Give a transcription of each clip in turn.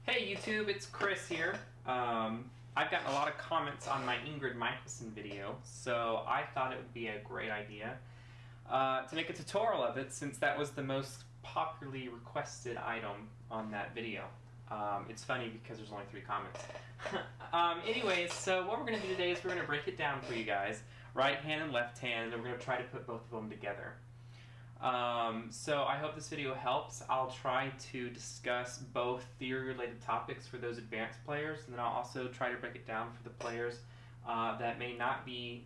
Hey YouTube, it's Chris here. I've gotten a lot of comments on my Ingrid Michaelson video, so I thought it would be a great idea to make a tutorial of it, since that was the most popularly requested item on that video. It's funny because there's only 3 comments. Anyways, so what we're going to do today is we're going to break it down for you guys, right hand and left hand, and we're going to try to put both of them together. So I hope this video helps. I'll try to discuss both theory-related topics for those advanced players, and then I'll also try to break it down for the players that may not be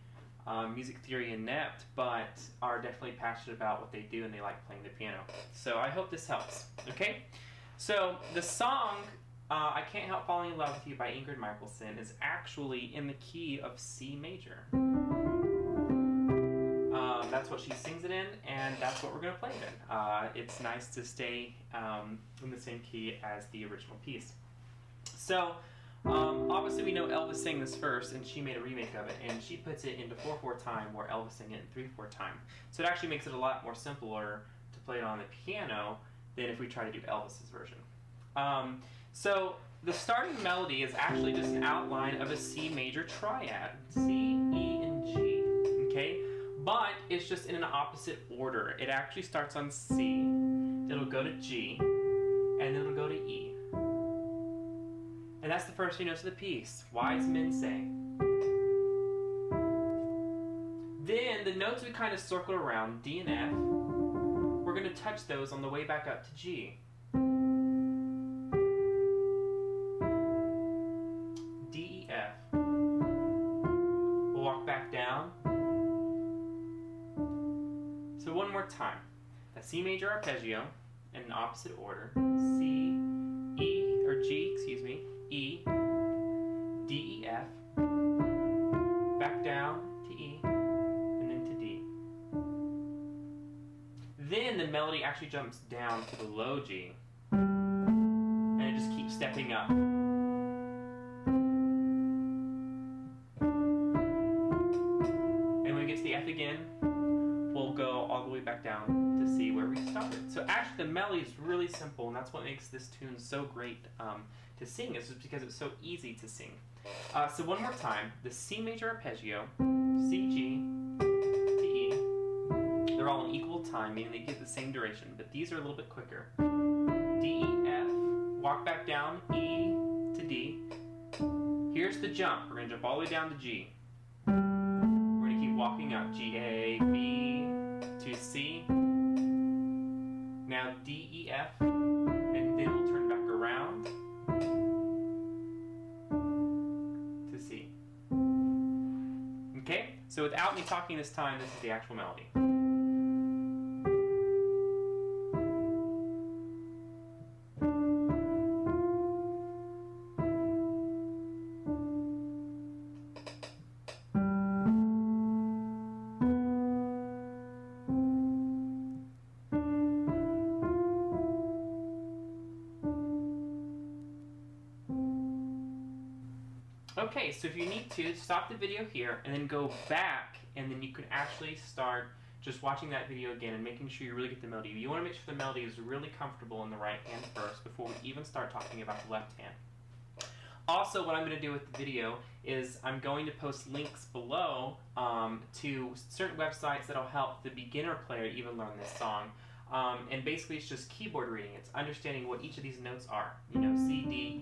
music theory inept, but are definitely passionate about what they do and they like playing the piano. So I hope this helps. Okay? So the song, I Can't Help Falling in Love with You by Ingrid Michaelson, is actually in the key of C major. That's what she sings it in, and that's what we're going to play it in. It's nice to stay in the same key as the original piece. So, obviously we know Elvis sang this first, and she made a remake of it, and she puts it into 4/4 time, where Elvis sang it in 3/4 time. So it actually makes it a lot more simpler to play it on the piano than if we try to do Elvis's version. So the starting melody is actually just an outline of a C major triad. C, E, and G. Okay? But it's just in an opposite order. It actually starts on C, it'll go to G, and then it'll go to E. And that's the first 3 notes of the piece. Wise men say. Then the notes we kind of circled around, D and F, we're going to touch those on the way back up to G. D, E, F. We'll walk back down. So one more time, a C major arpeggio in an opposite order, C, E, or G, excuse me, E, D, E, F, back down to E, and then to D. Then the melody actually jumps down to the low G, and it just keeps stepping up. And when we get to the F again, we'll go all the way back down to C where we started. So actually the melody is really simple, and that's what makes this tune so great to sing, is just because it's so easy to sing. So one more time, the C major arpeggio, C, G, to E, they're all in equal time, meaning they get the same duration, but these are a little bit quicker. D, E, F, walk back down, E to D. Here's the jump, we're going to jump all the way down to G. Keep walking up, G, A, B, to C, now D, E, F, and then we'll turn back around to C. Okay, so without me talking this time, this is the actual melody. Okay, so if you need to, stop the video here and then go back, and then you can actually start just watching that video again and making sure you really get the melody. You want to make sure the melody is really comfortable in the right hand first before we even start talking about the left hand. Also, what I'm going to do with the video is I'm going to post links below to certain websites that will help the beginner player even learn this song. And basically it's just keyboard reading. It's understanding what each of these notes are. You know, C, D, E,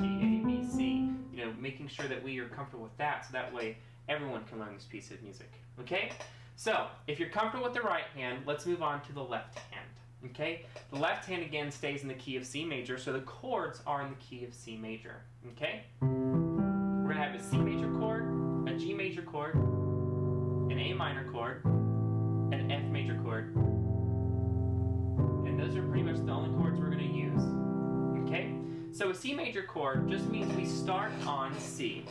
G, A, B, C. You know, making sure that we are comfortable with that, so that way everyone can learn this piece of music. Okay? So, if you're comfortable with the right hand, let's move on to the left hand. Okay? The left hand again stays in the key of C major, so the chords are in the key of C major. Okay? We're going to have a C major chord, a G major chord, an A minor chord, an F major chord. And those are pretty much the only chords we're going to use. Okay? So a C major chord just means we start on C.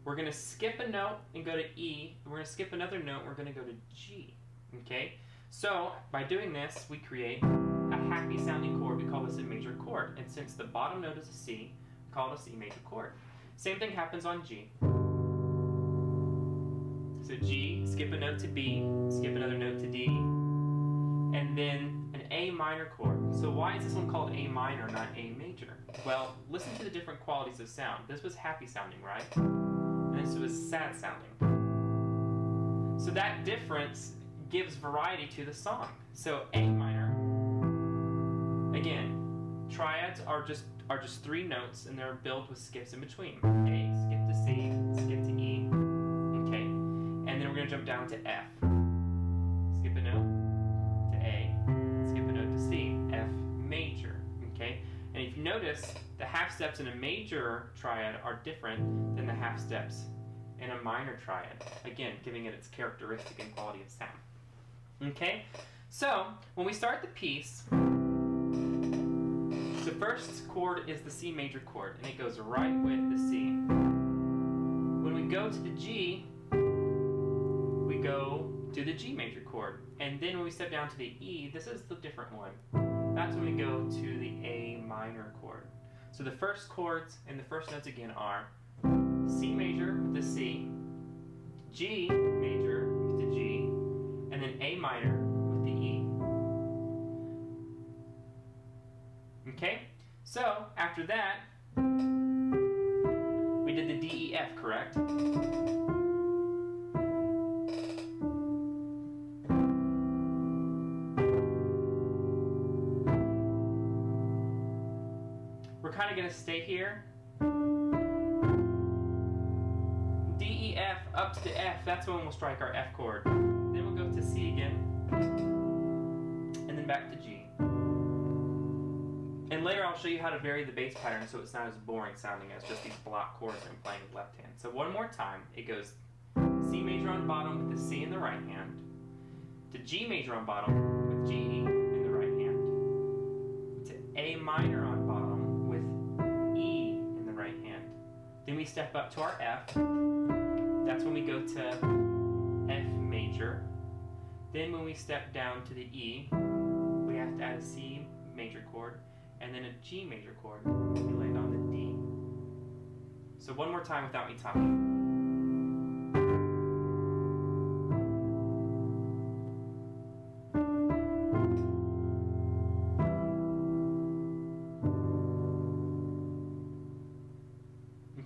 We're going to skip a note and go to E, and we're going to skip another note and we're going to go to G. Okay? So by doing this, we create a happy sounding chord. We call this a major chord. And since the bottom note is a C, we call it a C major chord. Same thing happens on G. So G, skip a note to B, skip another note to D, and then an A minor chord. So why is this one called A minor, not A major? Well, listen to the different qualities of sound. This was happy sounding, right? And this was sad sounding. So that difference gives variety to the song. So A minor, again, triads are just 3 notes, and they're built with skips in between. A, skip to C, skip to E. Okay, and then we're going to jump down to F. Skip a note to A, skip a note to C, F major. Okay, and if you notice, the half steps in a major triad are different than the half steps in a minor triad. Again, giving it its characteristic and quality of sound. Okay, so when we start the piece, the first chord is the C major chord, and it goes right with the C. When we go to the G, we go to the G major chord. And then when we step down to the E, this is the different one. That's when we go to the A minor chord. So the first chords and the first notes again are C major with the C, G major with the G, and then A minor with the E. Okay, so after that, we did the D, E, F, correct? We're kind of going to stay here. D, E, F, up to the F, that's when we'll strike our F chord. Then we'll go to C again, and then back to G. And later I'll show you how to vary the bass pattern so it's not as boring sounding as just these block chords I'm playing with left hand. So one more time, it goes C major on bottom with the C in the right hand, to G major on bottom with G in the right hand, to A minor on bottom with E in the right hand. Then we step up to our F. That's when we go to F major. Then when we step down to the E, we have to add a C major chord, and then a G major chord when we land on the D. So one more time without me talking.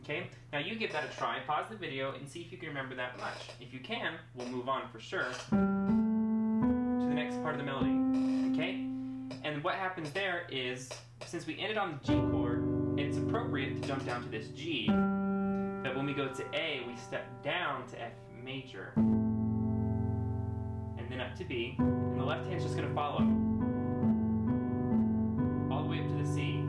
Okay, now you give that a try, pause the video, and see if you can remember that much. If you can, we'll move on for sure to the next part of the melody. Okay? And what happens there is, since we ended on the G chord, it's appropriate to jump down to this G. But when we go to A, we step down to F major. And then up to B. And the left hand's just going to follow. All the way up to the C.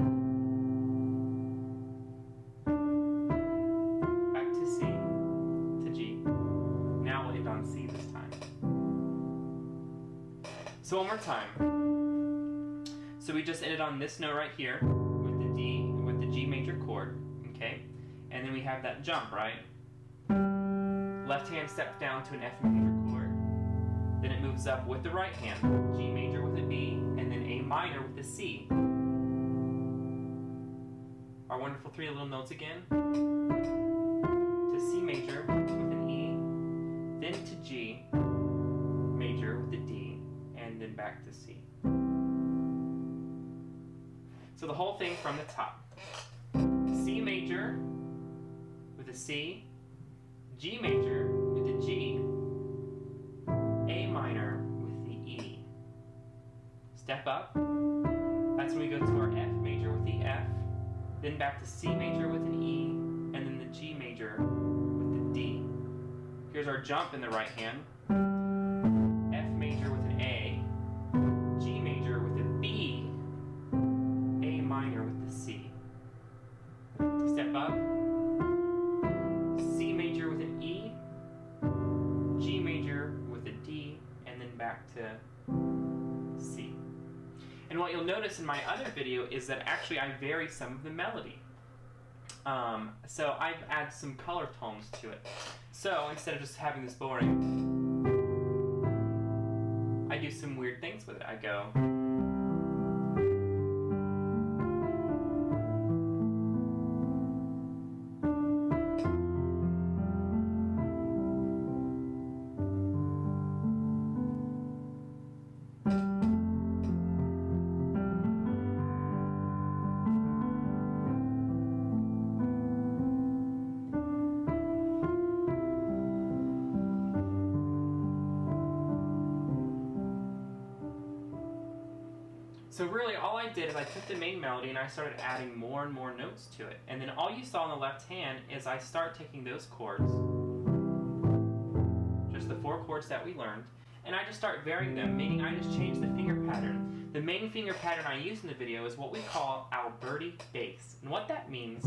Back to C. To G. Now we'll end on C this time. So one more time. So we just ended on this note right here with the D, with the G major chord, okay? And then we have that jump, right? Left hand steps down to an F major chord. Then it moves up with the right hand, G major with a B, and then A minor with a C. Our wonderful 3 little notes again. To C major with an E, then to G major with a D, and then back to C. So the whole thing from the top. C major with a C, G major with a G, A minor with the E. Step up. That's when we go to our F major with the F, then back to C major with an E, and then the G major with the D. Here's our jump in the right hand. F major with an A, G major with a B, A minor with the C. Step up, C major with an E, G major with a D, and then back to C. And what you'll notice in my other video is that actually I vary some of the melody. So I've added some color tones to it. So instead of just having this boring, I do some weird things with it. I go. So really all I did is I took the main melody and I started adding more and more notes to it. And then all you saw on the left hand is I start taking those chords, just the 4 chords that we learned, and I just start varying them, meaning I just change the finger pattern. The main finger pattern I use in the video is what we call Alberti bass. And what that means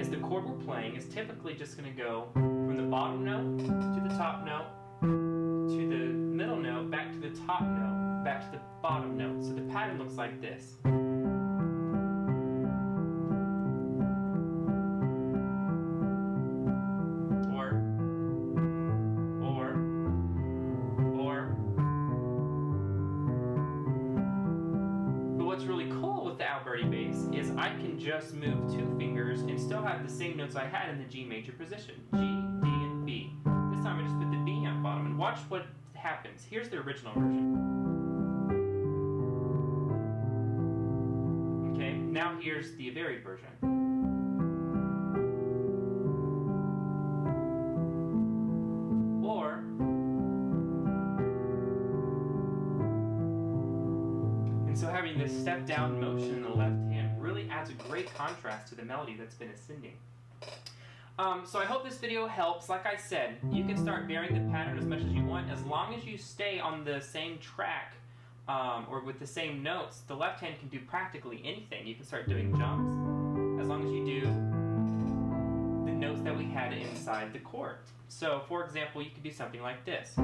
is the chord we're playing is typically just going to go from the bottom note to the top note, to the middle note, back to the top note, back to the bottom note. So the pattern looks like this. But what's really cool with the Alberti bass is I can just move 2 fingers and still have the same notes I had in the G major position. G, D, and B. This time I just put the B on bottom, and watch what happens. Here's the original version. Okay, now here's the varied version. Or, and so having this step down motion in the left hand really adds a great contrast to the melody that's been ascending. So I hope this video helps. Like I said, you can start varying the pattern as much as you want, as long as you stay on the same track or with the same notes. The left hand can do practically anything. You can start doing jumps as long as you do the notes that we had inside the chord. So for example, you could do something like this.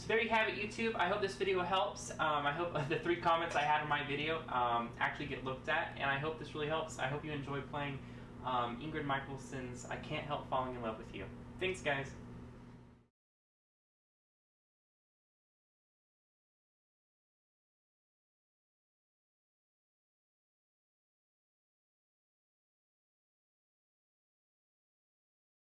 There you have it, YouTube. I hope this video helps. I hope the 3 comments I had on my video actually get looked at, and I hope this really helps. I hope you enjoy playing Ingrid Michaelson's I Can't Help Falling in Love with You. Thanks, guys.